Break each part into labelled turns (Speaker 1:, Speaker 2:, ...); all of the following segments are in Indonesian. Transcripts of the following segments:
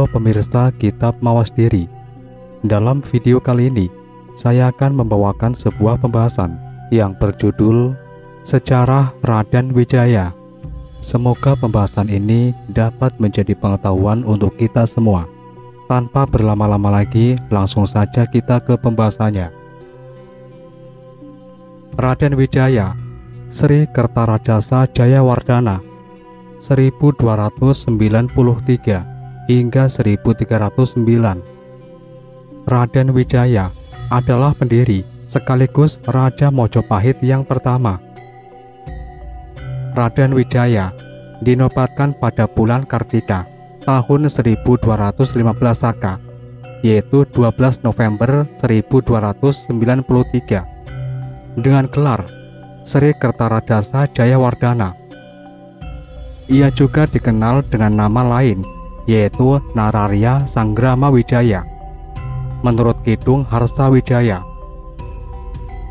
Speaker 1: Halo pemirsa Kitab Mawas Diri. Dalam video kali ini, saya akan membawakan sebuah pembahasan yang berjudul Sejarah Raden Wijaya. Semoga pembahasan ini dapat menjadi pengetahuan untuk kita semua. Tanpa berlama-lama lagi, langsung saja kita ke pembahasannya. Raden Wijaya, Sri Kertarajasa Jayawardhana, 1293 hingga 1309. Raden Wijaya adalah pendiri sekaligus Raja Mojopahit yang pertama. Raden Wijaya dinobatkan pada bulan Kartika tahun 1215 Saka, yaitu 12 November 1293, dengan gelar Sri Kertarajasa Jayawardhana. Ia juga dikenal dengan nama lain, yaitu Nararya Sanggrama Wijaya, menurut Kidung Harsa Wijaya.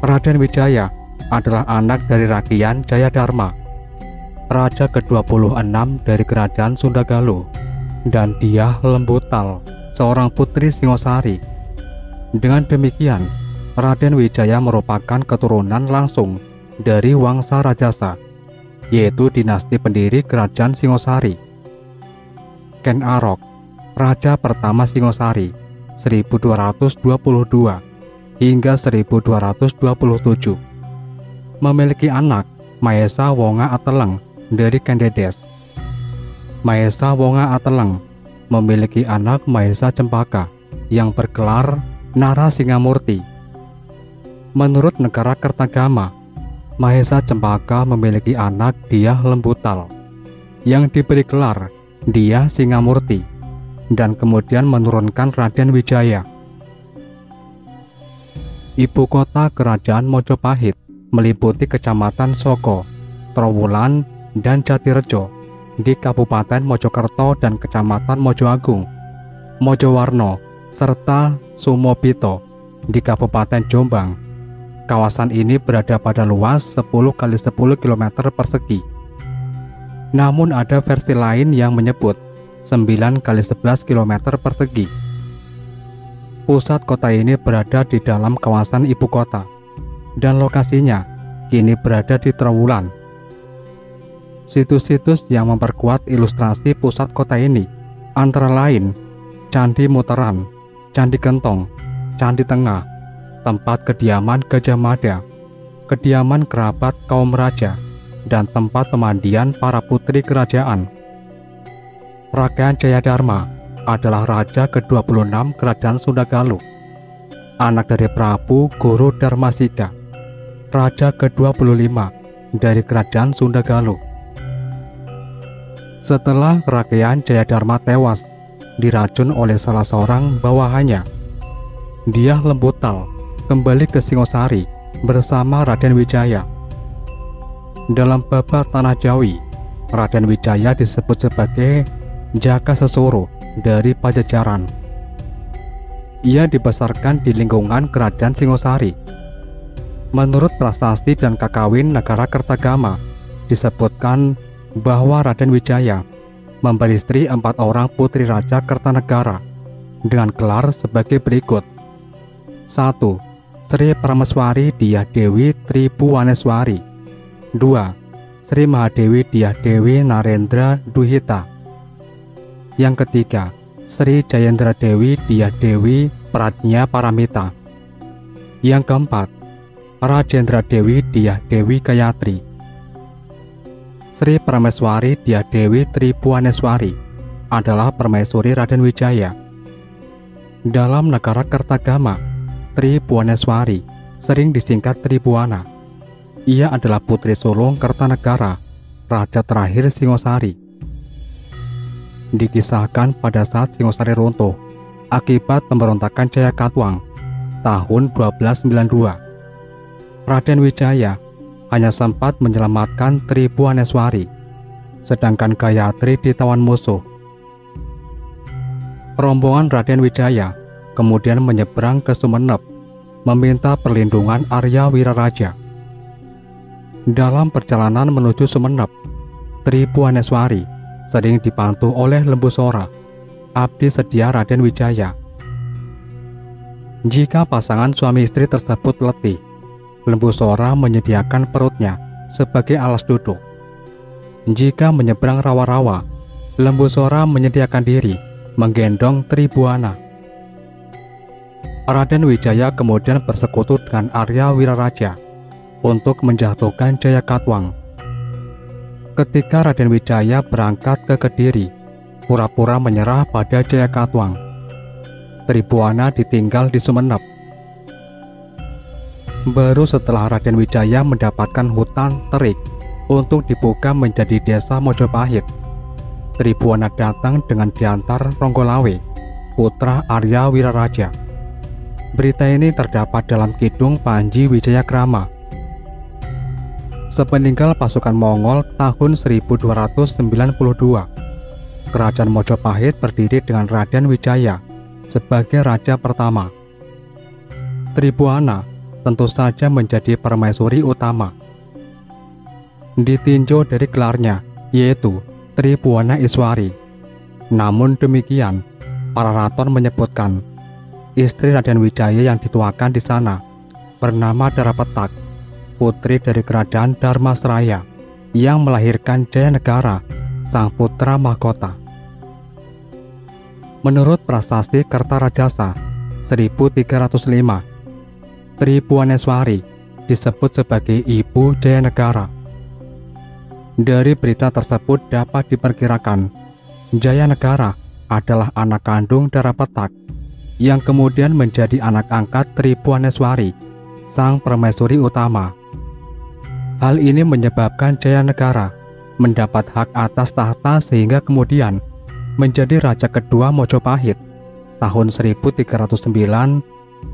Speaker 1: Raden Wijaya adalah anak dari Rakian Jayadharma, raja ke-26 dari kerajaan Sunda Galuh, dan Dyah Lembutal, seorang putri Singosari. Dengan demikian, Raden Wijaya merupakan keturunan langsung dari Wangsa Rajasa, yaitu dinasti pendiri kerajaan Singosari. Ken Arok, raja pertama Singosari, 1222 hingga 1227, memiliki anak Mahesa Wonga Ateleng dari Kendedes. Mahesa Wonga Ateleng memiliki anak Mahesa Cempaka yang bergelar Narasingamurti. Menurut negara Kertagama, Mahesa Cempaka memiliki anak Dyah Lembutal yang diberi gelar Dyah Singamurti, dan kemudian menurunkan Raden Wijaya. Ibu kota kerajaan Mojopahit meliputi Kecamatan Soko, Trowulan, dan Jatirejo di Kabupaten Mojokerto dan Kecamatan Mojoagung, Mojowarno, serta Sumobito di Kabupaten Jombang. Kawasan ini berada pada luas 10 x 10 km persegi. Namun ada versi lain yang menyebut 9 x 11 km persegi. Pusat kota ini berada di dalam kawasan ibu kota, dan lokasinya kini berada di Trowulan. Situs-situs yang memperkuat ilustrasi pusat kota ini antara lain Candi Muteran, Candi Gentong, Candi Tengah, tempat kediaman Gajah Mada, kediaman kerabat kaum raja, dan tempat pemandian para putri kerajaan. Raden Jayadharma adalah raja ke-26 kerajaan Sunda Galuh, anak dari Prabu Guru Darmasida, raja ke-25 dari kerajaan Sunda Galuh. Setelah Raden Jayadharma tewas diracun oleh salah seorang bawahannya, Dyah Lembutal kembali ke Singosari bersama Raden Wijaya. Dalam babak Tanah Jawi, Raden Wijaya disebut sebagai Jaka Sesuro dari Pajajaran. Ia dibesarkan di lingkungan kerajaan Singosari. Menurut prasasti dan kakawin negara Kertagama, disebutkan bahwa Raden Wijaya memberi istri 4 orang putri Raja Kertanegara dengan gelar sebagai berikut. 1. Sri Parameswari Dyah Dewi Tribuwaneswari. 2. Sri Mahadewi Dyah Dewi Narendra Duhita. Yang ketiga, Sri Jayendra Dewi Dyah Dewi Pradnya Paramita. Yang keempat, Rajendra Dewi Dyah Dewi Gayatri. Sri Parameswari Dyah Dewi Tribuwaneswari adalah permaisuri Raden Wijaya. Dalam negara Kertagama, Tribuwaneswari sering disingkat Tribuwana. Ia adalah putri sulung Kertanegara, raja terakhir Singosari. Dikisahkan pada saat Singosari runtuh akibat pemberontakan Jayakatwang tahun 1292, Raden Wijaya hanya sempat menyelamatkan Tribuwaneswari, sedangkan Gayatri ditawan musuh. Rombongan Raden Wijaya kemudian menyeberang ke Sumenep, meminta perlindungan Arya Wiraraja. Dalam perjalanan menuju Sumenep, Tribuwaneswari sering dibantu oleh Lembusora, abdi setia Raden Wijaya. Jika pasangan suami istri tersebut letih, Lembu Sora menyediakan perutnya sebagai alas duduk. Jika menyeberang rawa-rawa, Lembu Sora menyediakan diri menggendong Tribuana. Raden Wijaya kemudian bersekutu dengan Arya Wiraraja untuk menjatuhkan Jayakatwang. Ketika Raden Wijaya berangkat ke Kediri, pura-pura menyerah pada Jayakatwang. Tribuana ditinggal di Sumenep. Baru setelah Raden Wijaya mendapatkan hutan terik untuk dibuka menjadi desa Mojopahit, Tribuana datang dengan diantar Ronggolawe, putra Arya Wiraraja. Berita ini terdapat dalam Kidung Panji Wijayakrama. Sepeninggal pasukan Mongol tahun 1292, Kerajaan Mojopahit berdiri dengan Raden Wijaya sebagai raja pertama. Tribuana tentu saja menjadi permaisuri utama. Ditinjau dari gelarnya, yaitu Tribuana Iswari. Namun demikian, para raton menyebutkan istri Raden Wijaya yang dituakan di sana bernama Darapetak, putri dari kerajaan Dharmasraya yang melahirkan Jayanegara, sang putra mahkota. Menurut Prasasti Kertarajasa 1305, Tribuaneswari disebut sebagai ibu Jayanegara. Dari berita tersebut dapat diperkirakan Jayanegara adalah anak kandung Darapetak yang kemudian menjadi anak angkat Tribuaneswari, sang permaisuri utama. Hal ini menyebabkan Jayanegara mendapat hak atas tahta sehingga kemudian menjadi raja kedua Mojopahit tahun 1309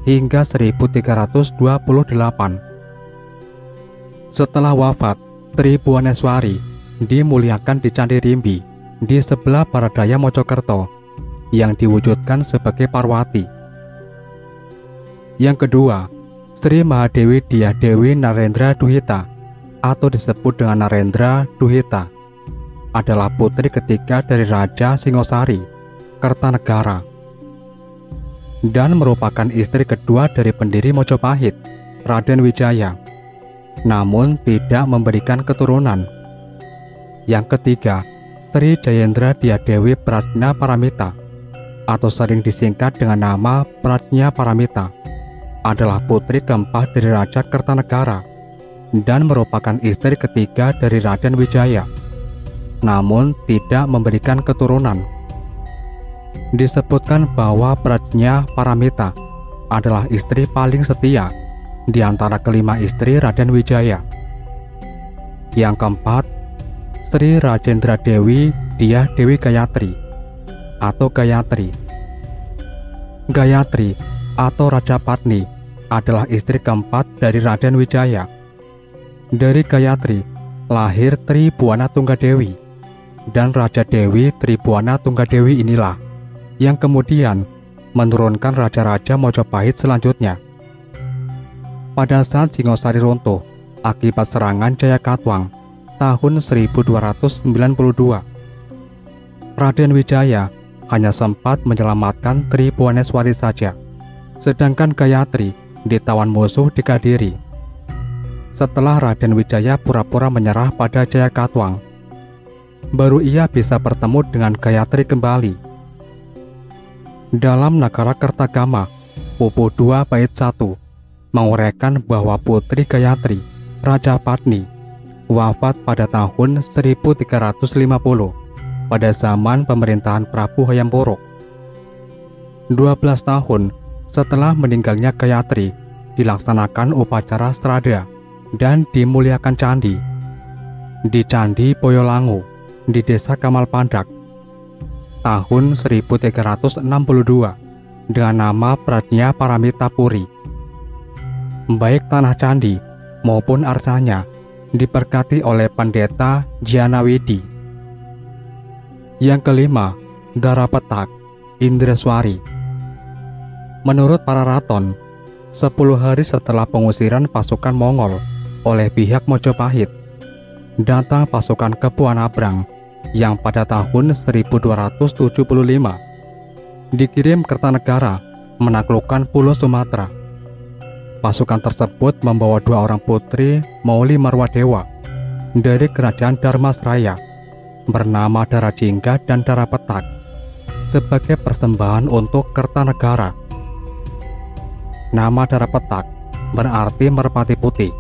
Speaker 1: hingga 1328. Setelah wafat, Tribuaneswari dimuliakan di Candi Rimbi di sebelah Baradaya Mojokerto yang diwujudkan sebagai Parwati. Yang kedua, Sri Mahadewi Dyah Dewi Narendra Duhita atau disebut dengan Narendra Duhita adalah putri ketiga dari Raja Singosari, Kertanegara, dan merupakan istri kedua dari pendiri Mojopahit, Raden Wijaya, namun tidak memberikan keturunan. Yang ketiga, Sri Jayendra Dyah Dewi Prajna Paramita atau sering disingkat dengan nama Prajna Paramita adalah putri keempat dari Raja Kertanegara dan merupakan istri ketiga dari Raden Wijaya, namun tidak memberikan keturunan. Disebutkan bahwa Prajna Paramita adalah istri paling setia di antara kelima istri Raden Wijaya. Yang keempat, Sri Rajendra Dewi Dyah Dewi Gayatri atau Gayatri. Gayatri atau Rajapatni adalah istri keempat dari Raden Wijaya. Dari Gayatri lahir Tribuana Tunggadewi, dan Raja Dewi Tribuana Tunggadewi inilah yang kemudian menurunkan raja-raja Mojopahit selanjutnya. Pada saat Singosari runtuh akibat serangan Jayakatwang tahun 1292, Raden Wijaya hanya sempat menyelamatkan Tribuaneswari saja, sedangkan Gayatri ditawan musuh di Kediri. Setelah Raden Wijaya pura-pura menyerah pada Jayakatwang, baru ia bisa bertemu dengan Gayatri kembali. Dalam Nagara Kertagama, Pupu 2 Bait 1 menguraikan bahwa Putri Gayatri, Rajapatni, wafat pada tahun 1350 pada zaman pemerintahan Prabu Hayam Wuruk. 12 tahun setelah meninggalnya Gayatri, dilaksanakan upacara Srada dan dimuliakan candi di Candi Boyolangu di Desa Kamal Pandak tahun 1362 dengan nama Prajna Paramita Puri. Baik tanah candi maupun arsanya diberkati oleh Pendeta Janawidi. Yang kelima, Darapetak Indreswari. Menurut para raton, 10 hari setelah pengusiran pasukan Mongol oleh pihak Mojopahit, datang pasukan Kepuan Abrang yang pada tahun 1275 dikirim Kertanegara menaklukkan Pulau Sumatera. Pasukan tersebut membawa 2 orang putri Mauli Marwadewa dari kerajaan Dharmasraya bernama Darajingga dan Darapetak sebagai persembahan untuk Kertanegara. Nama Darapetak berarti merpati putih.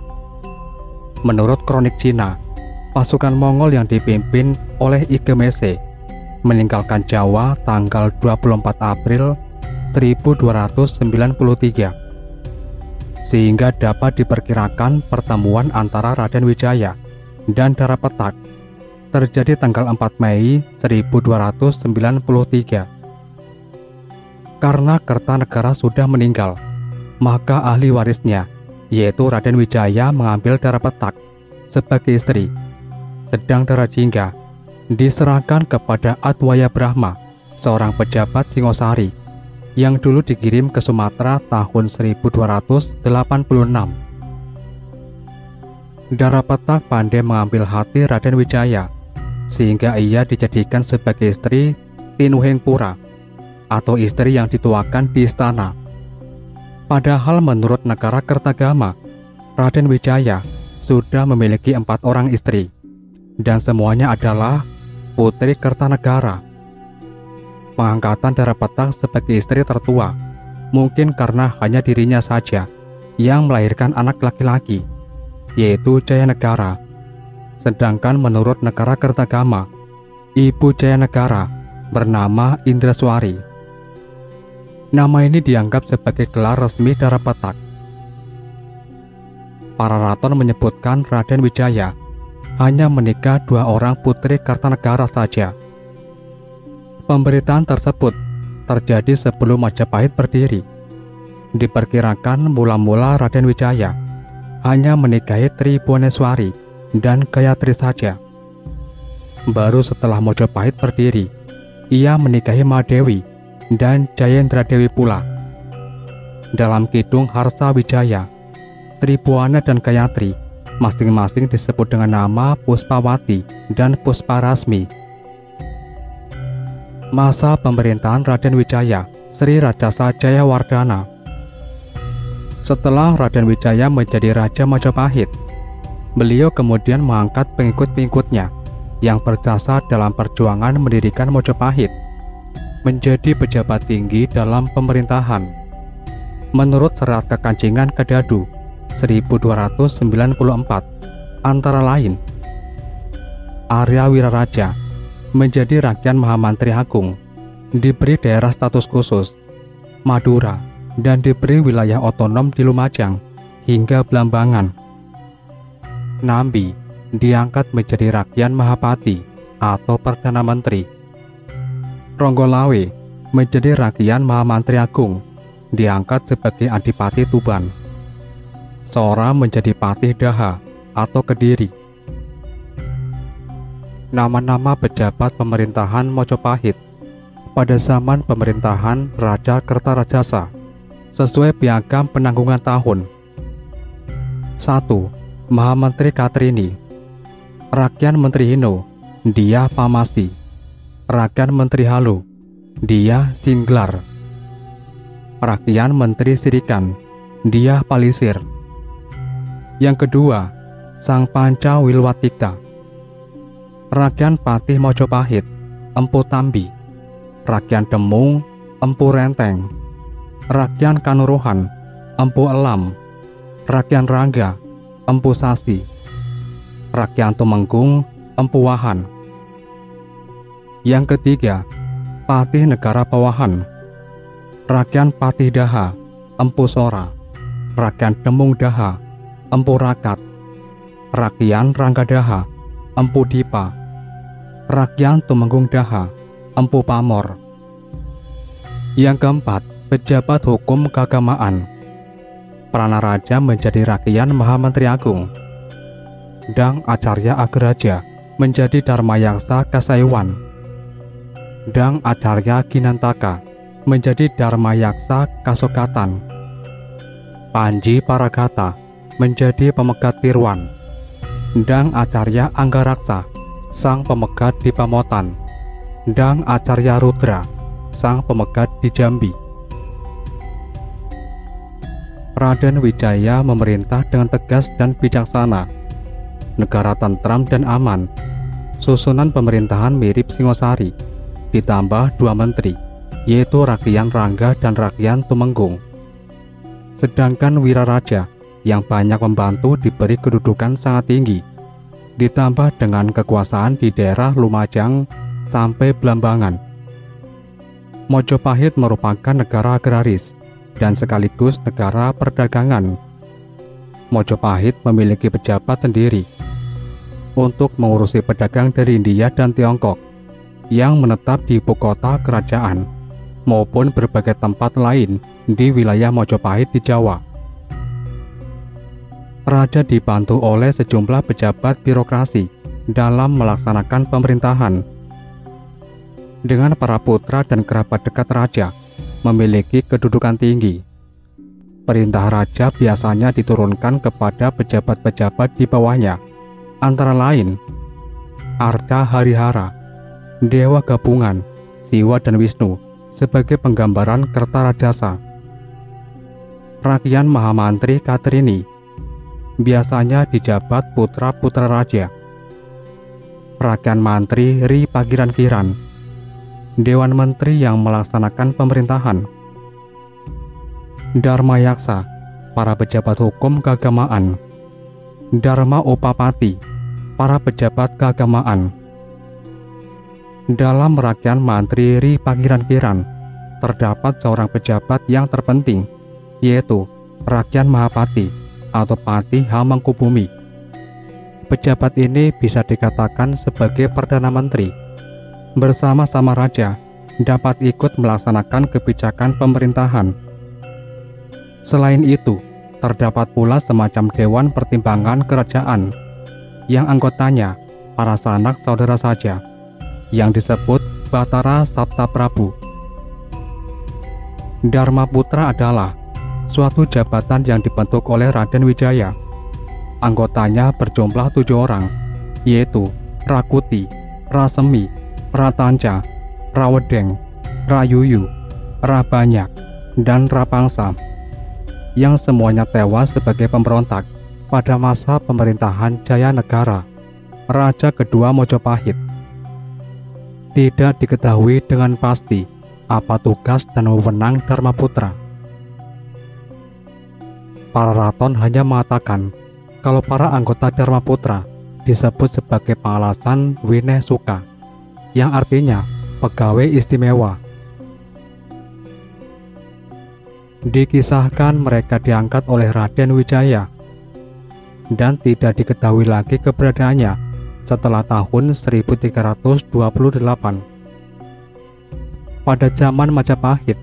Speaker 1: Menurut kronik Cina, pasukan Mongol yang dipimpin oleh Igemese meninggalkan Jawa tanggal 24 April 1293, sehingga dapat diperkirakan pertemuan antara Raden Wijaya dan Darapetak terjadi tanggal 4 Mei 1293. Karena Kertanegara sudah meninggal, maka ahli warisnya, yaitu Raden Wijaya, mengambil Darapetak sebagai istri, sedang Darajingga diserahkan kepada Adwaya Brahma, seorang pejabat Singosari yang dulu dikirim ke Sumatera tahun 1286. Darapetak pandai mengambil hati Raden Wijaya, sehingga ia dijadikan sebagai istri Tinuheng Pura, atau istri yang dituakan di istana. Padahal menurut negara Kertagama, Raden Wijaya sudah memiliki 4 orang istri, dan semuanya adalah putri Kertanegara. Pengangkatan Darapetak sebagai istri tertua mungkin karena hanya dirinya saja yang melahirkan anak laki-laki, yaitu Jayanegara. Sedangkan menurut negara Kertagama, ibu Jayanegara bernama Indraswari. Nama ini dianggap sebagai gelar resmi Darapetak. Para raton menyebutkan Raden Wijaya hanya menikah 2 orang putri Kertanegara saja. Pemberitaan tersebut terjadi sebelum Majapahit berdiri. Diperkirakan mula-mula Raden Wijaya hanya menikahi Tri Bhuwaneswari dan Gayatri saja. Baru setelah Majapahit berdiri, ia menikahi Mahadewi dan Jayendradewi pula. Dalam Kidung Harsa Wijaya, Tri Bhuwana dan Gayatri masing-masing disebut dengan nama Puspawati dan Pusparasmi. Masa pemerintahan Raden Wijaya, Sri Rajasa Jayawardhana. Setelah Raden Wijaya menjadi Raja Majapahit, beliau kemudian mengangkat pengikut-pengikutnya yang berjasa dalam perjuangan mendirikan Majapahit menjadi pejabat tinggi dalam pemerintahan. Menurut Serat Kekancingan Kedadu 1294, antara lain, Arya Wiraraja menjadi Rakyat Mahamantri Agung, diberi daerah status khusus Madura, dan diberi wilayah otonom di Lumajang hingga Blambangan. Nambi diangkat menjadi Rakyat Mahapati atau Perdana Menteri. Ronggolawe menjadi Rakyat Mahamantri Agung, diangkat sebagai Adipati Tuban. Sora menjadi Patih Daha atau Kediri. Nama-nama pejabat pemerintahan Majapahit pada zaman pemerintahan Raja Kertarajasa sesuai piagam penanggungan tahun. 1. Mahamantri Katrini. Rakyat Menteri Hino, dia Pamasi. Rakyat Menteri Halu, dia Singlar. Rakyat Menteri Sirikan, dia Palisir. Yang kedua, Sang Panca Wilwatika. Rakyat Patih Majapahit, Empu Tambi. Rakyat Demung, Empu Renteng. Rakyat Kanuruhan, Empu Elam. Rakyat Rangga, Empu Sasi. Rakyat Tumenggung, Empu Wahan. Yang ketiga, Patih Negara Pawahan. Rakyat Patih Daha, Empu Sora. Rakyat Demung Daha, Empu Rakat. Rakyat Rangga Daha, Empu Dipa. Rakyat Tumenggung Daha, Empu Pamor. Yang keempat, pejabat hukum keagamaan. Pranaraja menjadi Rakyat Mahamantri Agung. Dang Acarya Agraja menjadi Dharmayaksa Kasaiwan. Dang Acarya Ginantaka menjadi Dharmayaksa Kasokatan. Panji Paragata menjadi Pemegat Tirwan. Dang Acarya Anggaraksa sang pemegat di Pamotan. Dang Acarya Rudra sang pemegat di Jambi. Raden Wijaya memerintah dengan tegas dan bijaksana. Negara tentram dan aman. Susunan pemerintahan mirip Singosari, ditambah 2 menteri, yaitu Rakyan Rangga dan Rakyan Tumenggung. Sedangkan Wiraraja yang banyak membantu diberi kedudukan sangat tinggi, ditambah dengan kekuasaan di daerah Lumajang sampai Blambangan. Mojopahit merupakan negara agraris dan sekaligus negara perdagangan. Mojopahit memiliki pejabat sendiri untuk mengurusi pedagang dari India dan Tiongkok yang menetap di ibu kota kerajaan maupun berbagai tempat lain di wilayah Mojopahit di Jawa. Raja dibantu oleh sejumlah pejabat birokrasi dalam melaksanakan pemerintahan. Dengan para putra dan kerabat dekat raja memiliki kedudukan tinggi. Perintah raja biasanya diturunkan kepada pejabat-pejabat di bawahnya, antara lain Arca Harihara, Dewa Gabungan, Siwa dan Wisnu sebagai penggambaran Kertarajasa. Rakyan Mahamantri Katrini biasanya dijabat putra-putra raja. Rakyan Mantri Ri Pagiran Kiran, Dewan Menteri yang melaksanakan pemerintahan. Dharma Yaksa, para pejabat hukum keagamaan. Dharma Upapati, para pejabat keagamaan. Dalam Rakyan Mantri Ri Pagiran Kiran, terdapat seorang pejabat yang terpenting, yaitu Rakyan Mahapati atau Pati Hamangkubumi. Pejabat ini bisa dikatakan sebagai Perdana Menteri. Bersama-sama raja dapat ikut melaksanakan kebijakan pemerintahan. Selain itu, terdapat pula semacam Dewan Pertimbangan Kerajaan yang anggotanya para sanak saudara saja, yang disebut Batara Sapta Prabu. Dharma Putra adalah suatu jabatan yang dibentuk oleh Raden Wijaya. Anggotanya berjumlah 7 orang, yaitu Rakuti, Rasemi, Pratanca, Rawedeng, Rayuyu, Rabanyak, dan Rapangsa, yang semuanya tewas sebagai pemberontak pada masa pemerintahan Jayanegara, Raja kedua Mojopahit. Tidak diketahui dengan pasti apa tugas dan wewenang Dharmaputra. Para raton hanya mengatakan kalau para anggota Dharmaputra disebut sebagai pengalasan Wineh Suka, yang artinya pegawai istimewa. Dikisahkan mereka diangkat oleh Raden Wijaya dan tidak diketahui lagi keberadaannya setelah tahun 1328. Pada zaman Majapahit,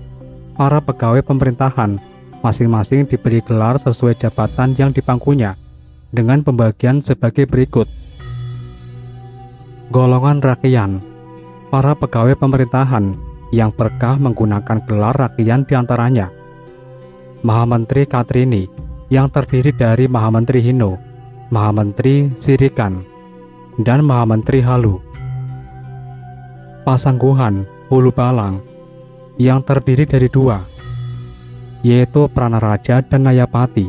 Speaker 1: para pegawai pemerintahan masing-masing diberi gelar sesuai jabatan yang dipangkunya dengan pembagian sebagai berikut. Golongan Rakyan, para pegawai pemerintahan yang berkah menggunakan gelar Rakyan diantaranya Mahamentri Katrini yang terdiri dari Mahamentri Hino, Mahamentri Sirikan, dan Mahamentri Halu. Pasangguhan Hulu Balang yang terdiri dari 2, yaitu Pranaraja dan Nayapati.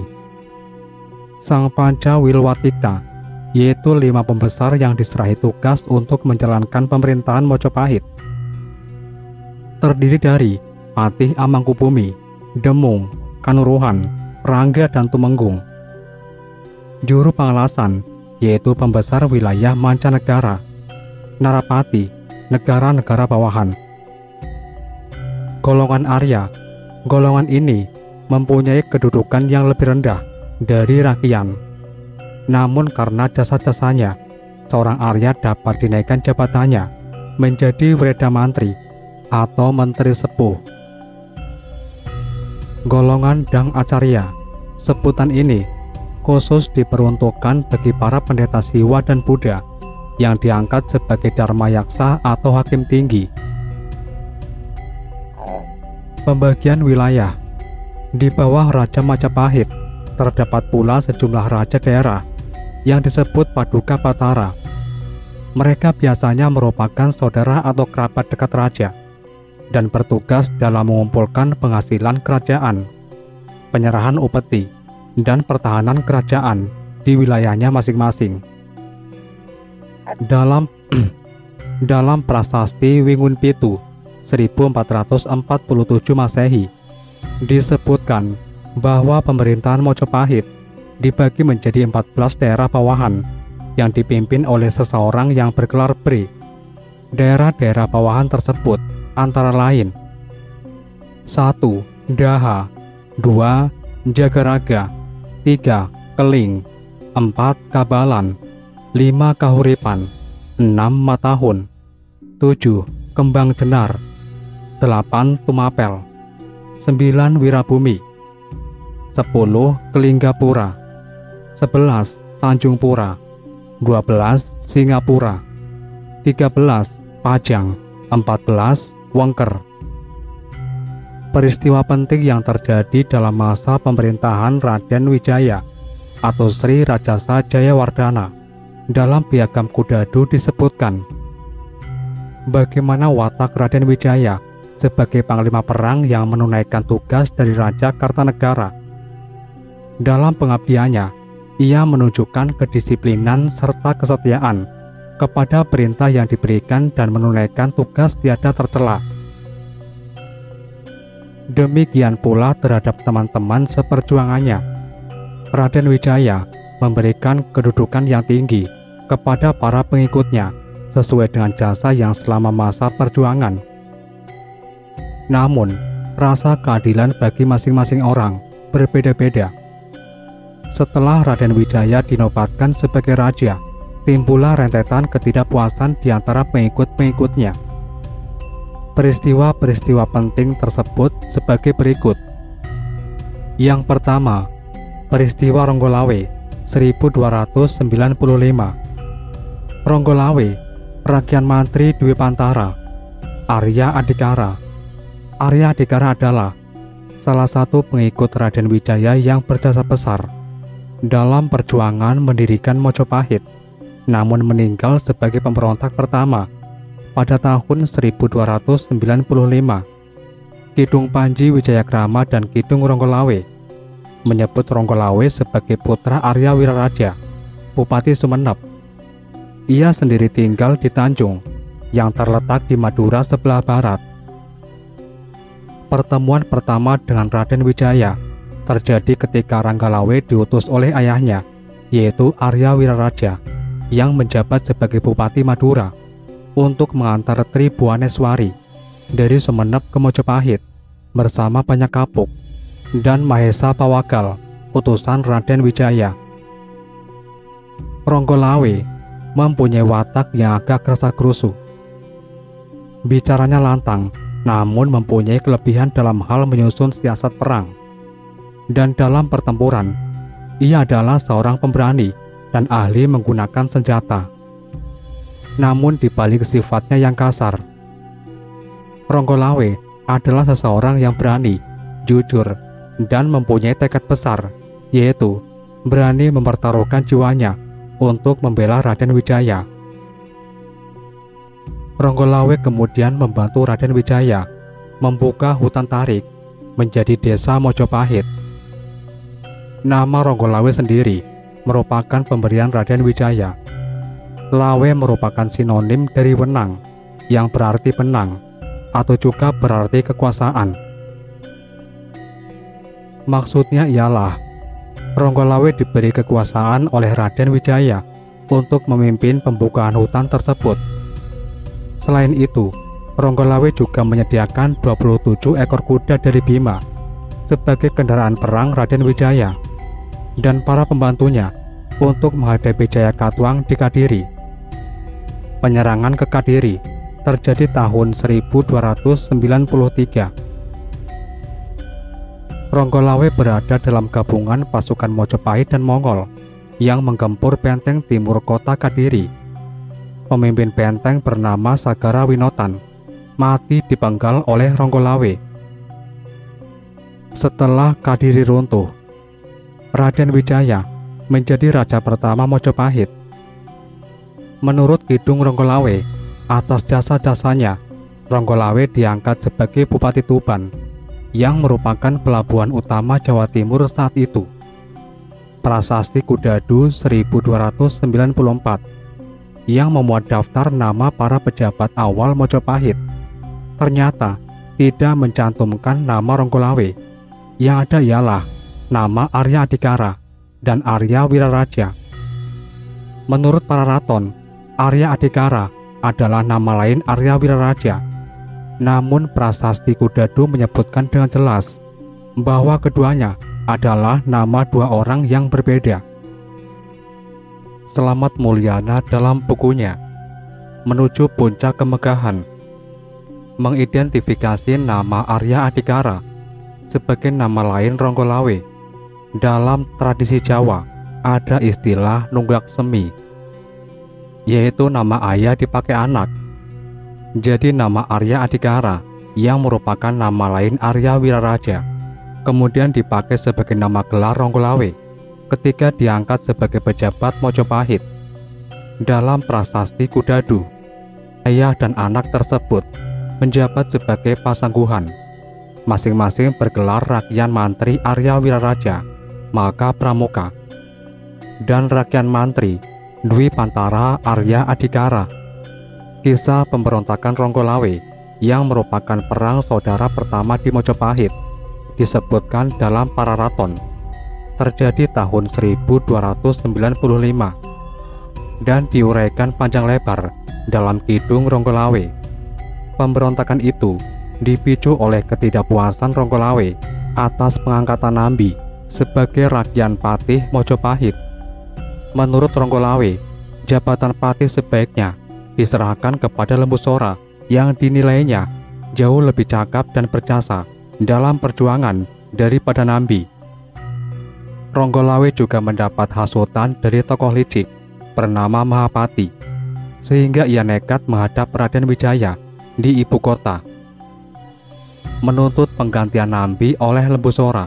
Speaker 1: Sang Panca Wilwatika, yaitu 5 pembesar yang diserahi tugas untuk menjalankan pemerintahan Mojopahit. Terdiri dari Patih Amangkubumi, Demung, Kanuruhan, Rangga, dan Tumenggung. Juru pengelasan, yaitu pembesar wilayah mancanegara, Narapati, negara-negara bawahan. Golongan Arya, golongan ini mempunyai kedudukan yang lebih rendah dari Rakyan. Namun karena jasa-jasanya, seorang Arya dapat dinaikkan jabatannya menjadi Wreda Mantri atau Menteri Sepuh. Golongan Dang Acarya, sebutan ini khusus diperuntukkan bagi para pendeta Siwa dan Buddha yang diangkat sebagai Dharma Yaksa atau hakim tinggi. Pembagian wilayah. Di bawah Raja Majapahit terdapat pula sejumlah raja daerah yang disebut Paduka Batara. Mereka biasanya merupakan saudara atau kerabat dekat raja. dan bertugas dalam mengumpulkan penghasilan kerajaan, penyerahan upeti, dan pertahanan kerajaan di wilayahnya masing-masing. Dalam Prasasti Wingunpitu 1447 Masehi disebutkan bahwa pemerintahan Mojopahit dibagi menjadi 14 daerah bawahan yang dipimpin oleh seseorang yang bergelar Bri. Daerah-daerah bawahan tersebut antara lain: 1. Daha, 2. Jagaraga, 3. Keling, 4. Kabalan, 5. Kahuripan, 6. Matahun, 7. Kembang Jenar, 8. Tumapel, 9. Wirabumi, 10. Kelinggapura, 11. Tanjung Pura, 12. Singapura, 13. Pajang, 14. Wengker. Peristiwa penting yang terjadi dalam masa pemerintahan Raden Wijaya atau Sri Rajasa Jayawardhana dalam Piagam Kudadu disebutkan bagaimana watak Raden Wijaya sebagai panglima perang yang menunaikan tugas dari Raja Kartanegara. Dalam pengabdiannya, ia menunjukkan kedisiplinan serta kesetiaan kepada perintah yang diberikan dan menunaikan tugas tiada tercela. Demikian pula terhadap teman-teman seperjuangannya. Raden Wijaya memberikan kedudukan yang tinggi kepada para pengikutnya sesuai dengan jasa yang selama masa perjuangan. Namun, rasa keadilan bagi masing-masing orang berbeda-beda. Setelah Raden Wijaya dinobatkan sebagai raja, timbullah rentetan ketidakpuasan di antara pengikut-pengikutnya. Peristiwa-peristiwa penting tersebut sebagai berikut. Yang pertama, peristiwa Ronggolawe 1295. Ronggolawe, Rakyat Mantri Dwi Pantara, Arya Adhikara. Arya Adhikara adalah salah satu pengikut Raden Wijaya yang berjasa besar dalam perjuangan mendirikan Mojopahit, namun meninggal sebagai pemberontak pertama pada tahun 1295. Kidung Panji Wijayakrama dan Kidung Ronggolawe menyebut Ronggolawe sebagai putra Arya Wiraraja, Bupati Sumeneb. Ia sendiri tinggal di Tanjung yang terletak di Madura sebelah barat. Pertemuan pertama dengan Raden Wijaya terjadi ketika Ranggalawe diutus oleh ayahnya, yaitu Arya Wiraraja, yang menjabat sebagai Bupati Madura, untuk mengantar Tri Buaneswari dari Sumeneb ke Mojopahit bersama banyak kapuk dan Mahesa Pawagal, utusan Raden Wijaya. Ronggolawe mempunyai watak yang agak kerasa-kerusu. Bicaranya lantang, namun mempunyai kelebihan dalam hal menyusun siasat perang. Dan dalam pertempuran, ia adalah seorang pemberani dan ahli menggunakan senjata. Namun di balik sifatnya yang kasar, Ronggolawe adalah seseorang yang berani, jujur, dan mempunyai tekad besar, yaitu berani mempertaruhkan jiwanya untuk membela Raden Wijaya. Ronggolawe kemudian membantu Raden Wijaya membuka hutan tarik menjadi desa Mojopahit. Nama Ronggolawe sendiri merupakan pemberian Raden Wijaya. Lawe merupakan sinonim dari wenang, yang berarti benang, atau juga berarti kekuasaan. Maksudnya ialah Ronggolawe diberi kekuasaan oleh Raden Wijaya untuk memimpin pembukaan hutan tersebut. Selain itu, Ronggolawe juga menyediakan 27 ekor kuda dari Bima sebagai kendaraan perang Raden Wijaya dan para pembantunya untuk menghadapi Jayakatwang di Kadiri. Penyerangan ke Kadiri terjadi tahun 1293. Ronggolawe berada dalam gabungan pasukan Mojopahit dan Mongol yang menggempur benteng timur kota Kadiri. Pemimpin benteng bernama Sagara Winotan mati dipenggal oleh Ronggolawe. Setelah Kadiri runtuh, Raden Wijaya menjadi raja pertama Mojopahit. Menurut Kidung Ronggolawe, atas jasa-jasanya, Ronggolawe diangkat sebagai Bupati Tuban, yang merupakan pelabuhan utama Jawa Timur saat itu. Prasasti Kudadu 1294 yang memuat daftar nama para pejabat awal Mojopahit ternyata tidak mencantumkan nama Ronggolawe. Yang ada ialah nama Arya Adhikara dan Arya Wiraraja. Menurut para raton, Arya Adhikara adalah nama lain Arya Wiraraja. Namun prasasti Kudadu menyebutkan dengan jelas bahwa keduanya adalah nama dua orang yang berbeda. Selamat Mulyana dalam bukunya Menuju Puncak Kemegahan mengidentifikasi nama Arya Adhikara sebagai nama lain Ronggolawe. Dalam tradisi Jawa ada istilah nunggak semi, yaitu nama ayah dipakai anak. Jadi nama Arya Adhikara yang merupakan nama lain Arya Wiraraja kemudian dipakai sebagai nama gelar Ronggolawe ketika diangkat sebagai pejabat Mojopahit. Dalam prasasti Kudadu, ayah dan anak tersebut menjabat sebagai pasangguhan, masing-masing bergelar Rakyan Mantri Arya Wiraraja Maka Pramuka dan Rakyan Mantri Dwi Pantara Arya Adhikara. Kisah pemberontakan Ronggolawe yang merupakan perang saudara pertama di Mojopahit disebutkan dalam para raton terjadi tahun 1295 dan diuraikan panjang lebar dalam Kidung Ronggolawe. Pemberontakan itu dipicu oleh ketidakpuasan Ronggolawe atas pengangkatan Nambi sebagai Rakyan Patih Mojopahit. Menurut Ronggolawe, jabatan patih sebaiknya diserahkan kepada Lembu Sora yang dinilainya jauh lebih cakap dan berjasa dalam perjuangan daripada Nambi. Ronggolawe juga mendapat hasutan dari tokoh licik bernama Mahapati, sehingga ia nekat menghadap Raden Wijaya di ibu kota, menuntut penggantian Nambi oleh Lembu Sora.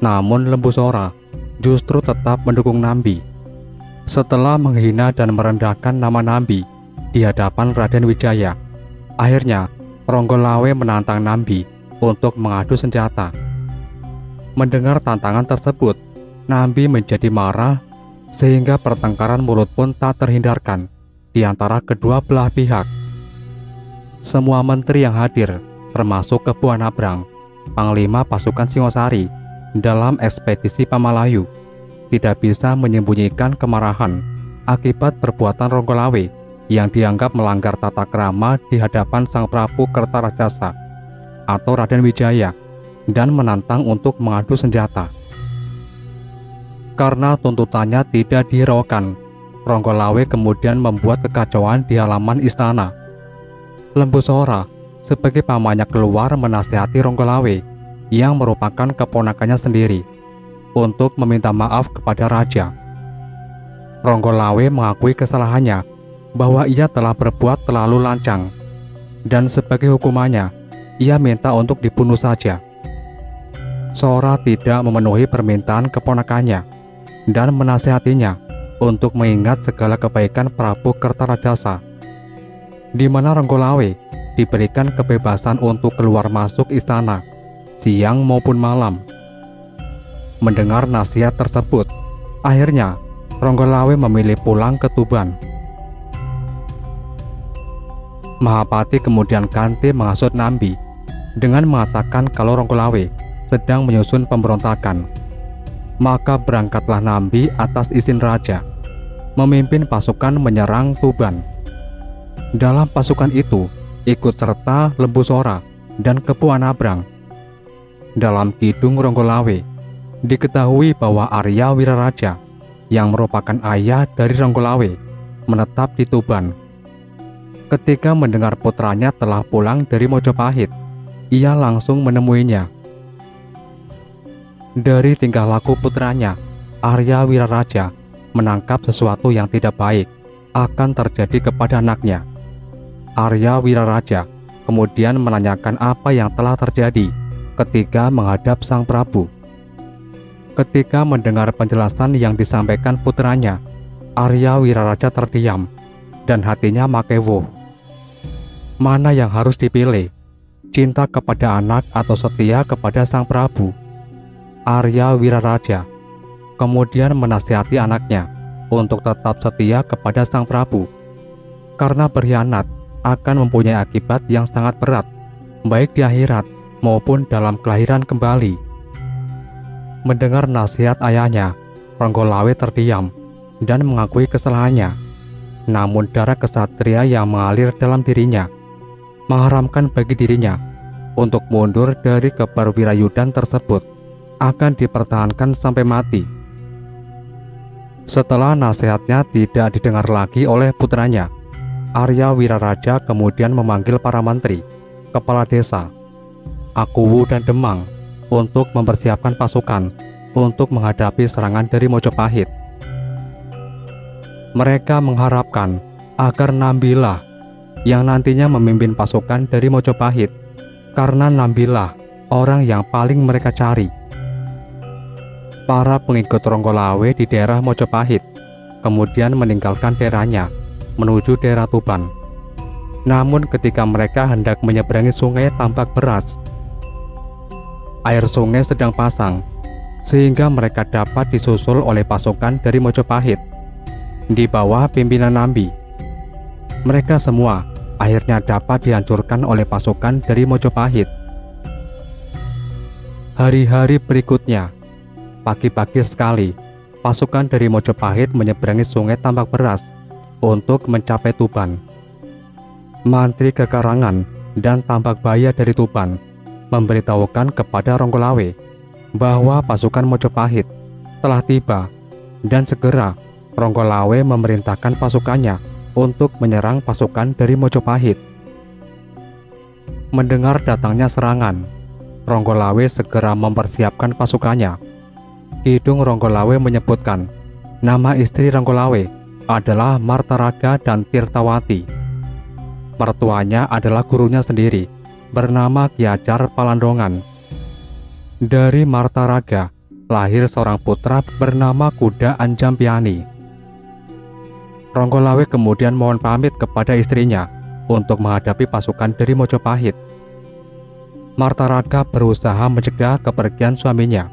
Speaker 1: Namun Lembu Sora justru tetap mendukung Nambi. Setelah menghina dan merendahkan nama Nambi di hadapan Raden Wijaya, akhirnya Ronggolawe menantang Nambi untuk mengadu senjata. Mendengar tantangan tersebut, Nambi menjadi marah sehingga pertengkaran mulut pun tak terhindarkan di antara kedua belah pihak. Semua menteri yang hadir, termasuk Kepu Anabrang, Panglima Pasukan Singosari dalam ekspedisi Pamalayu, tidak bisa menyembunyikan kemarahan akibat perbuatan Ronggolawe yang dianggap melanggar tata krama di hadapan Sang Prabu Kertarajasa atau Raden Wijaya dan menantang untuk mengadu senjata. Karena tuntutannya tidak dihiraukan, Ronggolawe kemudian membuat kekacauan di halaman istana. Lembu Sora sebagai pamannya keluar menasihati Ronggolawe yang merupakan keponakannya sendiri untuk meminta maaf kepada raja. Ronggolawe mengakui kesalahannya bahwa ia telah berbuat terlalu lancang dan sebagai hukumannya ia minta untuk dibunuh saja. Sora tidak memenuhi permintaan keponakannya dan menasihatinya untuk mengingat segala kebaikan Prabu Kertarajasa, di mana Ronggolawe diberikan kebebasan untuk keluar masuk istana siang maupun malam. Mendengar nasihat tersebut, akhirnya Ronggolawe memilih pulang ke Tuban. Mahapati kemudian ganti menghasut Nambi dengan mengatakan kalau Ronggolawe sedang menyusun pemberontakan. Maka berangkatlah Nambi atas izin raja, memimpin pasukan menyerang Tuban. Dalam pasukan itu ikut serta Lembu Sora dan Kepu Anabrang. Dalam Kidung Ronggolawe diketahui bahwa Arya Wiraraja yang merupakan ayah dari Ronggolawe menetap di Tuban. Ketika mendengar putranya telah pulang dari Mojopahit, ia langsung menemuinya. Dari tingkah laku putranya, Arya Wiraraja menangkap sesuatu yang tidak baik akan terjadi kepada anaknya. Arya Wiraraja kemudian menanyakan apa yang telah terjadi ketika menghadap Sang Prabu. Ketika mendengar penjelasan yang disampaikan putranya, Arya Wiraraja terdiam dan hatinya makewuh. Mana yang harus dipilih? Cinta kepada anak atau setia kepada sang Prabu? Arya Wiraraja kemudian menasihati anaknya untuk tetap setia kepada sang Prabu, karena berkhianat akan mempunyai akibat yang sangat berat, baik di akhirat maupun dalam kelahiran kembali. Mendengar nasihat ayahnya, Ronggolawe terdiam dan mengakui kesalahannya. Namun darah kesatria yang mengalir dalam dirinya mengharamkan bagi dirinya untuk mundur dari keperwirayudan tersebut, akan dipertahankan sampai mati. Setelah nasihatnya tidak didengar lagi oleh putranya, Arya Wiraraja kemudian memanggil para menteri, kepala desa, Akuwu dan Demang untuk mempersiapkan pasukan untuk menghadapi serangan dari Mojopahit. Mereka mengharapkan agar Nambilah yang nantinya memimpin pasukan dari Mojopahit, karena Nambilah orang yang paling mereka cari. Para pengikut Ronggolawe di daerah Mojopahit kemudian meninggalkan daerahnya menuju daerah Tuban. Namun ketika mereka hendak menyeberangi sungai Tambak Beras, air sungai sedang pasang, sehingga mereka dapat disusul oleh pasukan dari Mojopahit di bawah pimpinan Nambi. Mereka semua akhirnya dapat dihancurkan oleh pasukan dari Mojopahit. Hari-hari berikutnya, pagi-pagi sekali, pasukan dari Mojopahit menyeberangi sungai Tambak Beras untuk mencapai Tuban. Mantri Kekarangan dan Tambak Baya dari Tuban memberitahukan kepada Ronggolawe bahwa pasukan Mojopahit telah tiba, dan segera Ronggolawe memerintahkan pasukannya untuk menyerang pasukan dari Mojopahit. Mendengar datangnya serangan, Ronggolawe segera mempersiapkan pasukannya. Kidung Ronggolawe menyebutkan nama istri Ronggolawe adalah Martaraga dan Tirtawati. Mertuanya adalah gurunya sendiri, bernama Ki Ajar Palandongan. Dari Martaraga lahir seorang putra bernama Kuda Anjampiani. Ronggolawe kemudian mohon pamit kepada istrinya untuk menghadapi pasukan dari Mojopahit. Martaraga berusaha mencegah kepergian suaminya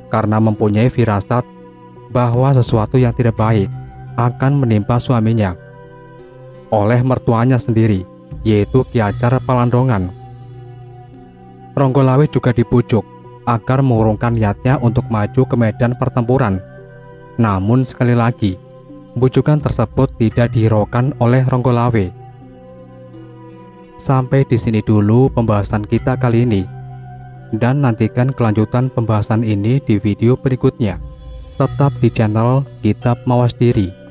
Speaker 1: karena mempunyai firasat bahwa sesuatu yang tidak baik akan menimpa suaminya oleh mertuanya sendiri, yaitu Ki Ajar Palandongan. Ronggolawe juga dibujuk agar mengurungkan niatnya untuk maju ke medan pertempuran. Namun sekali lagi, bujukan tersebut tidak dihiraukan oleh Ronggolawe. Sampai di sini dulu pembahasan kita kali ini, dan nantikan kelanjutan pembahasan ini di video berikutnya. Tetap di channel Kitab Mawas Diri.